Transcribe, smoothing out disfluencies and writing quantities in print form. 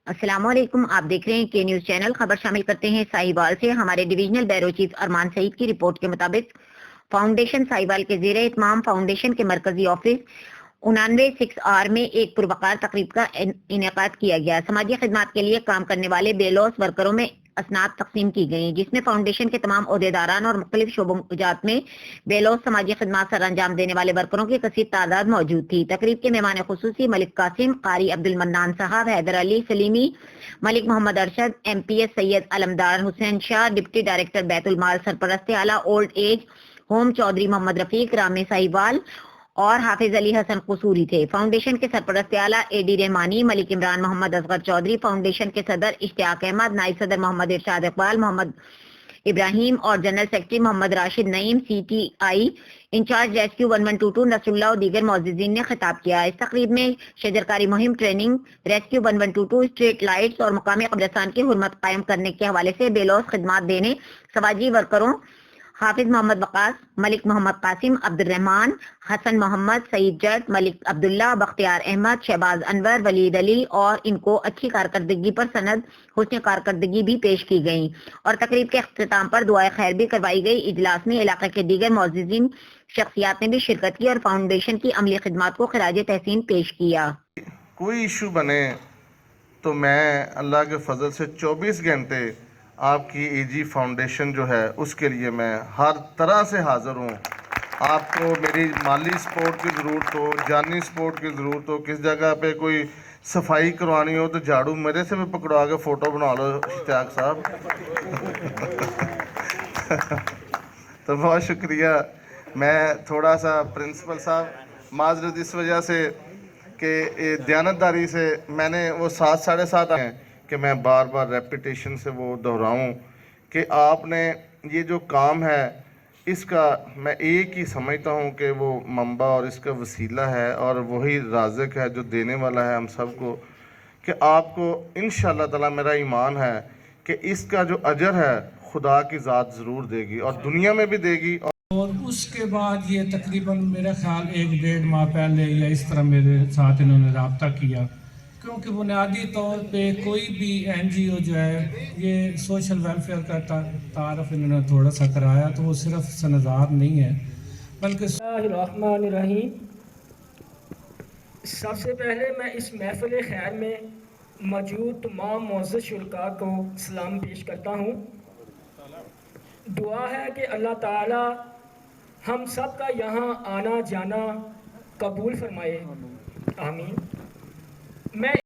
السلام علیکم، آپ دیکھ رہے ہیں کے نیوز چینل۔ خبر شامل کرتے ہیں ساہیوال سے۔ ہمارے ڈویژنل بیورو چیف ارمان سعید کی رپورٹ کے مطابق فاؤنڈیشن ساہیوال کے زیر اہتمام فاؤنڈیشن کے مرکزی آفس 99/6 میں ایک پروقار تقریب کا انعقاد کیا گیا۔ سماجی خدمات کے لیے کام کرنے والے بے لوث ورکروں میں اسناد تقسیم کی گئیں، جس میں فاؤنڈیشن کے تمام عہدیداران اور مختلف شعبوں جات میں بے لوث سماجی خدمات سر انجام دینے والے ورکروں کی کثیر تعداد موجود تھی۔ تقریب کے مہمان خصوصی ملک قاسم، قاری عبد المنان صاحب، حیدر علی سلیمی، ملک محمد ارشد، ایم پی ایس سید علمدار حسین شاہ، ڈپٹی ڈائریکٹر بیت المال سرپرست اعلیٰ اولڈ ایج ہوم چودھری محمد رفیق رام ساہیوال اور حافظ علی حسن قصوری تھے۔ فاؤنڈیشن کے سرپرست اعلیٰ اے ڈی رحمانی، ملک عمران محمد اصغر چودھری، فاؤنڈیشن کے صدر اشتیاق احمد، نائب صدر محمد ارشاد اقبال محمد ابراہیم اور general secretary Muhammad Rashid Naeem, C T I in-charge rescue 1122 Nasrullah اور دیگر معززین نے خطاب کیا۔ اس تقریب میں شجرکاری مہم، ٹریننگ، ریسکیو 1122، اسٹریٹ لائٹس اور مقامی قبرستان کی حرمت قائم کرنے کے حوالے سے بے لوث خدمات دینے سماجی ورکروں حافظ محمد وقاص، ملک محمد قاسم، عبد الرحمان، حسن محمد، سعید جٹ، ملک عبداللہ، بختیار احمد، شہباز انور، ولید علی اور ان کو اچھی کارکردگی پر سند حسن کارکردگی بھی پیش کی گئیں اور تقریب کے اختتام پر دعائے خیر بھی کروائی گئی۔ اجلاس میں علاقے کے دیگر معززین شخصیات نے بھی شرکت کی اور فاؤنڈیشن کی عملی خدمات کو خراج تحسین پیش کیا۔ کوئی ایشو بنے تو میں اللہ کے فضل سے 24 گھنٹے آپ کی ای جی فاؤنڈیشن جو ہے اس کے لیے میں ہر طرح سے حاضر ہوں۔ آپ کو میری مالی سپورٹ کی ضرورت ہو، جانی سپورٹ کی ضرورت ہو، کس جگہ پہ کوئی صفائی کروانی ہو تو جھاڑو میرے سے بھی پکڑوا کے فوٹو بنا لو اشتیاق صاحب۔ تو بہت شکریہ۔ میں تھوڑا سا پرنسپل صاحب معذرت اس وجہ سے کہ دیانتداری سے میں نے وہ 7 ساڑھے 7 ہیں کہ میں بار بار ریپیٹیشن سے وہ دہراؤں کہ آپ نے یہ جو کام ہے اس کا میں ایک ہی سمجھتا ہوں کہ وہ منبع اور اس کا وسیلہ ہے اور وہی رازق ہے جو دینے والا ہے ہم سب کو، کہ آپ کو انشاءاللہ تعالی میرا ایمان ہے کہ اس کا جو اجر ہے خدا کی ذات ضرور دے گی اور دنیا میں بھی دے گی۔ اور اس کے بعد یہ تقریباً میرا خیال 1-1.5 ماہ پہلے یا اس طرح میرے ساتھ انہوں نے رابطہ کیا، کیونکہ بنیادی طور پہ کوئی بھی این جی او جو ہے یہ سوشل ویلفیئر کا تعارف انہوں نے تھوڑا سا کرایا تو وہ صرف سنظار نہیں ہے بلکہ بسم اللہ الرحمن الرحیم۔ سب سے پہلے میں اس محفل خیر میں موجود تمام معزز شرکاء کو سلام پیش کرتا ہوں۔ دعا ہے کہ اللہ تعالی ہم سب کا یہاں آنا جانا قبول فرمائے، آمین۔ میں